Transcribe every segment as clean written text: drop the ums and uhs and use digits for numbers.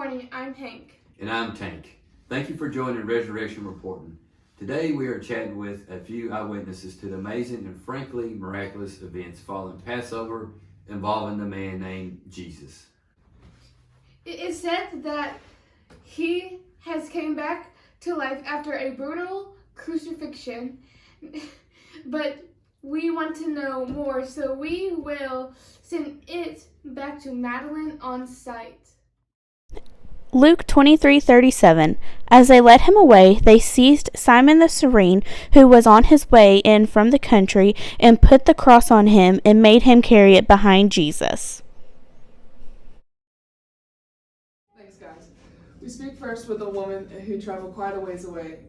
morning, I'm Hank. And I'm Tank. Thank you for joining Resurrection Reporting. Today we are chatting with a few eyewitnesses to the amazing and frankly miraculous events following Passover involving the man named Jesus. It is said that he has came back to life after a brutal crucifixion, but we want to know more, so we will send it back to Madeline on site. Luke 23:37. As they led him away, they seized Simon the Cyrene, who was on his way in from the country, and put the cross on him and made him carry it behind Jesus. Thanks, guys. We speak first with a woman who traveled quite a ways away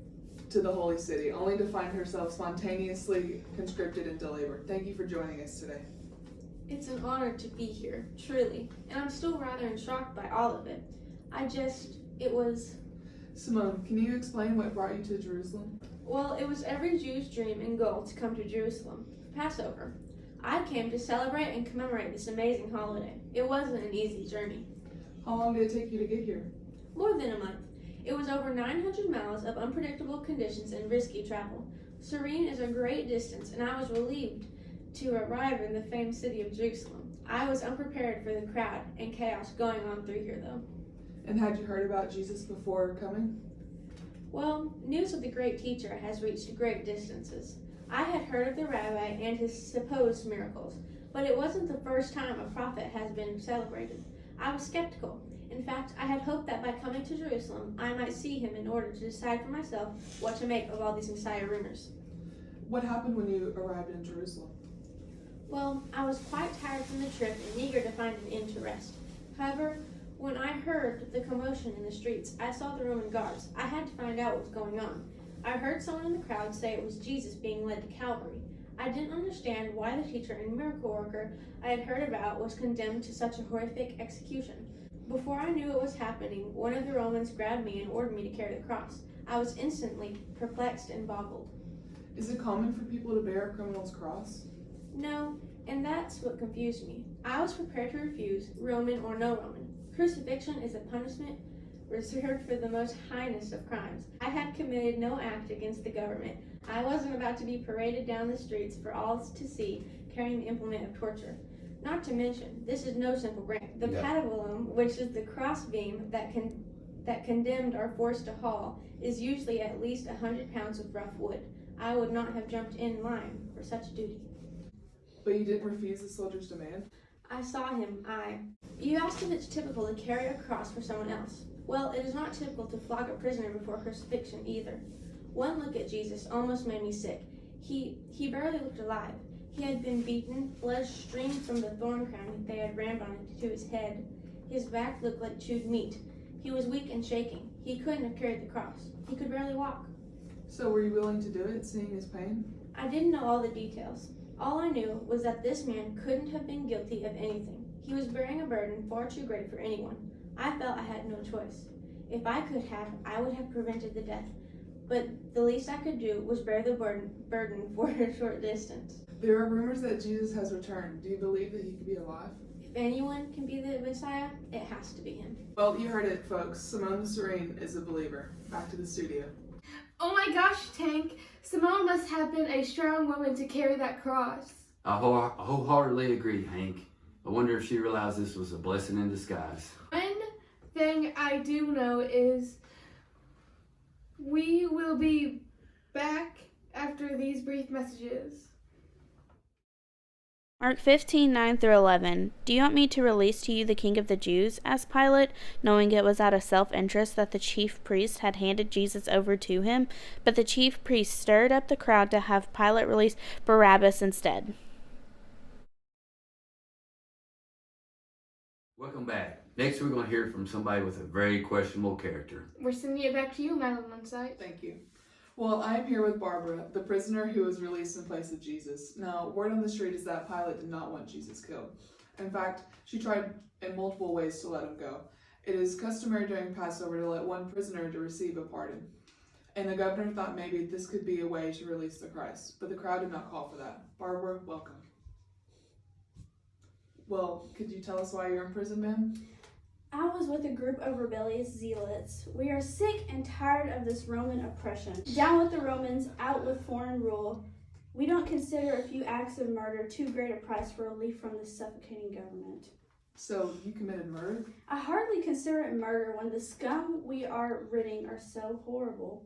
to the holy city, only to find herself spontaneously conscripted into labor. Thank you for joining us today. It's an honor to be here, truly, and I'm still rather shocked by all of it. Simone, can you explain what brought you to Jerusalem? Well, it was every Jew's dream and goal to come to Jerusalem for Passover. I came to celebrate and commemorate this amazing holiday. It wasn't an easy journey. How long did it take you to get here? More than a month. It was over 900 miles of unpredictable conditions and risky travel. Cyrene is a great distance, and I was relieved to arrive in the famed city of Jerusalem. I was unprepared for the crowd and chaos going on through here, though. And had you heard about Jesus before coming? Well, news of the great teacher has reached great distances. I had heard of the rabbi and his supposed miracles, but it wasn't the first time a prophet has been celebrated. I was skeptical. In fact, I had hoped that by coming to Jerusalem, I might see him in order to decide for myself what to make of all these Messiah rumors. What happened when you arrived in Jerusalem? Well, I was quite tired from the trip and eager to find an inn to rest. However, when I heard the commotion in the streets, I saw the Roman guards. I had to find out what was going on. I heard someone in the crowd say it was Jesus being led to Calvary. I didn't understand why the teacher and miracle worker I had heard about was condemned to such a horrific execution. Before I knew what was happening, one of the Romans grabbed me and ordered me to carry the cross. I was instantly perplexed and boggled. Is it common for people to bear a criminal's cross? No, and that's what confused me. I was prepared to refuse, Roman or no Roman. Crucifixion is a punishment reserved for the most heinous of crimes. I had committed no act against the government. I wasn't about to be paraded down the streets for all to see, carrying the implement of torture. Not to mention, this is no simple grant. The patibulum, which is the crossbeam that condemned are forced to haul, is usually at least 100 pounds of rough wood. I would not have jumped in line for such duty. But you didn't refuse the soldier's demand? I saw him, You asked if it's typical to carry a cross for someone else. Well, it is not typical to flog a prisoner before crucifixion either. One look at Jesus almost made me sick. He barely looked alive. He had been beaten, blood streamed from the thorn crown they had rammed on it to his head. His back looked like chewed meat. He was weak and shaking. He couldn't have carried the cross. He could barely walk. So were you willing to do it, seeing his pain? I didn't know all the details. All I knew was that this man couldn't have been guilty of anything. He was bearing a burden far too great for anyone. I felt I had no choice. If I could have, I would have prevented the death. But the least I could do was bear the burden for a short distance. There are rumors that Jesus has returned. Do you believe that he could be alive? If anyone can be the Messiah, it has to be him. Well, you heard it, folks. Simone the Cyrene is a believer. Back to the studio. Oh my gosh, Tank. Simone must have been a strong woman to carry that cross. I wholeheartedly agree, Hank. I wonder if she realized this was a blessing in disguise. One thing I do know is we will be back after these brief messages. Mark 15:9-11. Do you want me to release to you the King of the Jews? Asked Pilate, knowing it was out of self-interest that the chief priests had handed Jesus over to him. But the chief priests stirred up the crowd to have Pilate release Barabbas instead. Welcome back. Next we're going to hear from somebody with a very questionable character. We're sending it back to you, Madeline, on site. Thank you. Well, I am here with Barbara, the prisoner who was released in place of Jesus. Now, word on the street is that Pilate did not want Jesus killed. In fact, she tried in multiple ways to let him go. It is customary during Passover to let one prisoner to receive a pardon. And the governor thought maybe this could be a way to release the Christ, but the crowd did not call for that. Barbara, welcome. Well, could you tell us why you're in prison, ma'am? I was with a group of rebellious zealots. We are sick and tired of this Roman oppression. Down with the Romans, out with foreign rule. We don't consider a few acts of murder too great a price for relief from this suffocating government. So, you committed murder? I hardly consider it murder when the scum we are ridding are so horrible.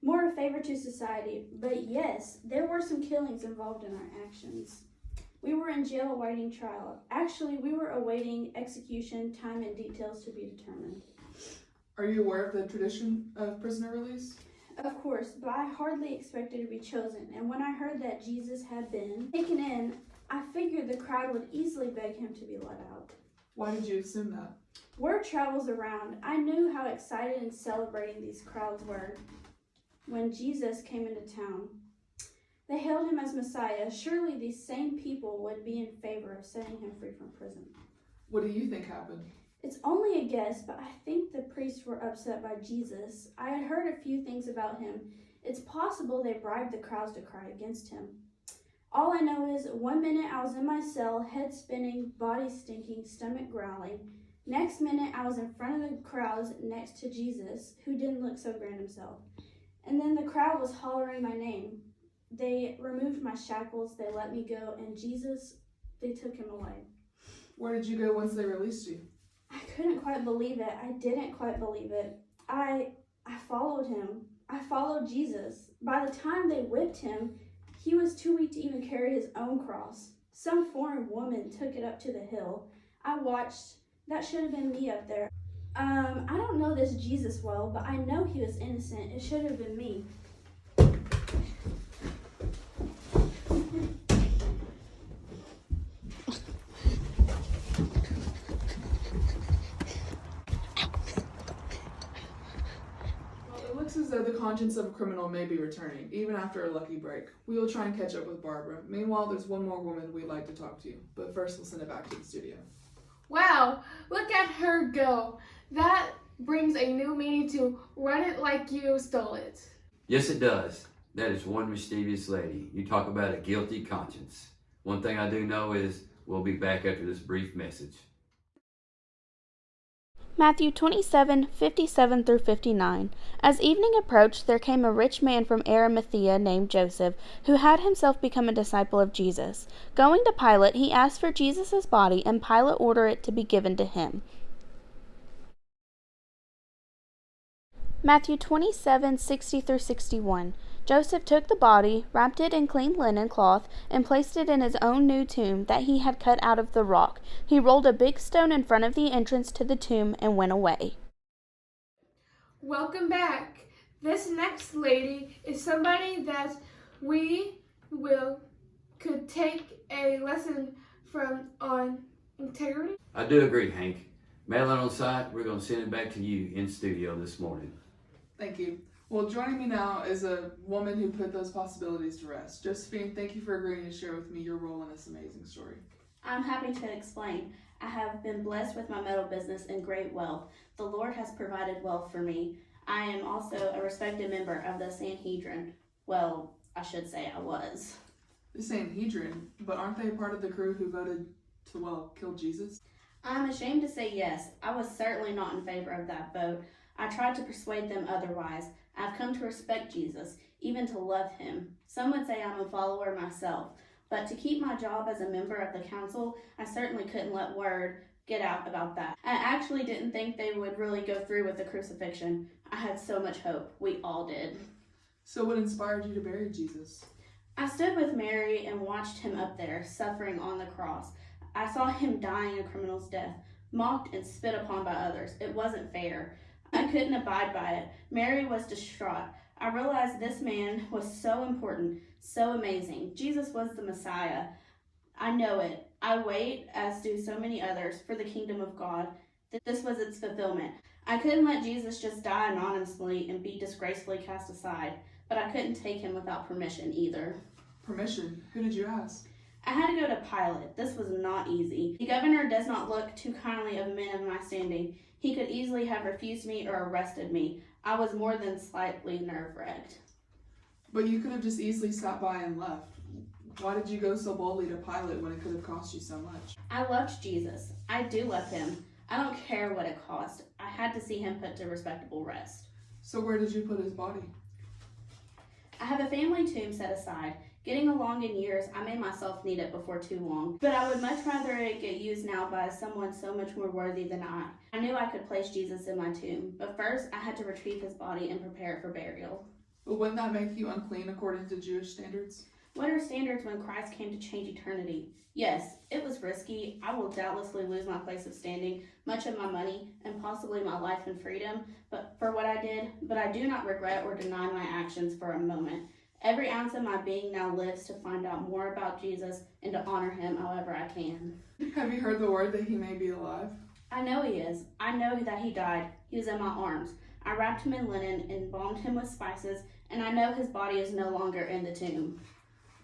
More a favor to society, but yes, there were some killings involved in our actions. We were in jail awaiting trial. Actually, we were awaiting execution, time and details to be determined. Are you aware of the tradition of prisoner release? Of course, but I hardly expected to be chosen, and when I heard that Jesus had been taken in, I figured the crowd would easily beg him to be let out. Why did you assume that? Word travels around. I knew how excited and celebrating these crowds were when Jesus came into town. They hailed him as Messiah. Surely these same people would be in favor of setting him free from prison. What do you think happened? It's only a guess, but I think the priests were upset by Jesus. I had heard a few things about him. It's possible they bribed the crowds to cry against him. All I know is 1 minute I was in my cell, head spinning, body stinking, stomach growling. Next minute I was in front of the crowds next to Jesus, who didn't look so grand himself. And then the crowd was hollering my name. They removed my shackles, they let me go, and Jesus, they took him away. Where did you go once they released you? I couldn't quite believe it. I didn't quite believe it. I followed him. I followed Jesus. By the time they whipped him, he was too weak to even carry his own cross. Some foreign woman took it up to the hill. I watched. That should have been me up there. I don't know this Jesus well, but I know he was innocent. It should have been me. It looks as though the conscience of a criminal may be returning, even after a lucky break. We will try and catch up with Barbara. Meanwhile, there's one more woman we'd like to talk to, but first we'll send it back to the studio. Wow, look at her go. That brings a new meaning to run it like you stole it. Yes, it does. That is one mischievous lady. You talk about a guilty conscience. One thing I do know is we'll be back after this brief message. Matthew 27:57 through 59. As evening approached, there came a rich man from Arimathea named Joseph, who had himself become a disciple of Jesus. Going to Pilate, he asked for Jesus' body, and Pilate ordered it to be given to him. Matthew 27:60 through 61. Joseph took the body, wrapped it in clean linen cloth, and placed it in his own new tomb that he had cut out of the rock. He rolled a big stone in front of the entrance to the tomb and went away. Welcome back. This next lady is somebody that we could take a lesson from on integrity. I do agree, Hank. Madeline on site, we're going to send it back to you in studio this morning. Thank you. Well, joining me now is a woman who put those possibilities to rest. Josephine, thank you for agreeing to share with me your role in this amazing story. I'm happy to explain. I have been blessed with my metal business and great wealth. The Lord has provided wealth for me. I am also a respected member of the Sanhedrin. Well, I should say I was. The Sanhedrin, but aren't they a part of the crew who voted to, kill Jesus? I'm ashamed to say yes. I was certainly not in favor of that vote. I tried to persuade them otherwise. I've come to respect Jesus, even to love him. Some would say I'm a follower myself, but to keep my job as a member of the council, I certainly couldn't let word get out about that. I actually didn't think they would really go through with the crucifixion. I had so much hope. We all did. So what inspired you to bury Jesus? I stood with Mary and watched him up there, suffering on the cross. I saw him dying a criminal's death, mocked and spit upon by others. It wasn't fair. I couldn't abide by it. Mary was distraught. I realized this man was so important, so amazing. Jesus was the Messiah. I know it. I wait, as do so many others, for the kingdom of God. This was its fulfillment. I couldn't let Jesus just die anonymously and be disgracefully cast aside, but I couldn't take him without permission either. Permission? Who did you ask? I had to go to Pilate. This was not easy. The governor does not look too kindly of men of my standing. He could easily have refused me or arrested me. I was more than slightly nerve-wracked. But you could have just easily stopped by and left. Why did you go so boldly to Pilate when it could have cost you so much? I loved Jesus. I do love him. I don't care what it cost. I had to see him put to respectable rest. So where did you put his body? I have a family tomb set aside. Getting along in years, I made myself need it before too long. But I would much rather it get used now by someone so much more worthy than I. I knew I could place Jesus in my tomb, but first I had to retrieve his body and prepare it for burial. But wouldn't that make you unclean according to Jewish standards? What are standards when Christ came to change eternity? Yes, it was risky. I will doubtlessly lose my place of standing, much of my money, and possibly my life and freedom, but for what I did, but I do not regret or deny my actions for a moment. Every ounce of my being now lives to find out more about Jesus and to honor him however I can. Have you heard the word that he may be alive? I know he is. I know that he died. He was in my arms. I wrapped him in linen, embalmed him with spices, and I know his body is no longer in the tomb.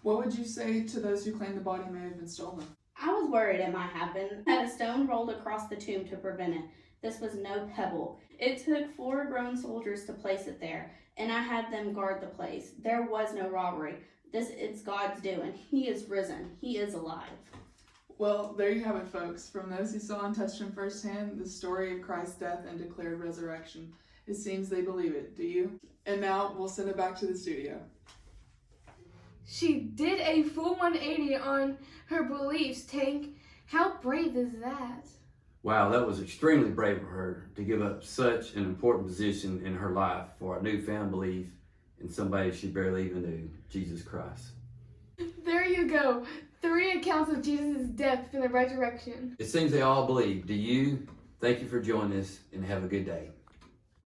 What would you say to those who claim the body may have been stolen? I was worried it might happen. I had a stone rolled across the tomb to prevent it. This was no pebble. It took 4 grown soldiers to place it there, and I had them guard the place. There was no robbery. This is God's doing. He is risen. He is alive. Well, there you have it, folks. From those who saw and touched him firsthand, the story of Christ's death and declared resurrection. It seems they believe it. Do you? And now we'll send it back to the studio. She did a full 180 on her beliefs, Tank. How brave is that? Wow, that was extremely brave of her to give up such an important position in her life for a newfound belief in somebody she barely even knew, Jesus Christ. There you go. 3 accounts of Jesus' death and the resurrection. It seems they all believe. Do you? Thank you for joining us and have a good day.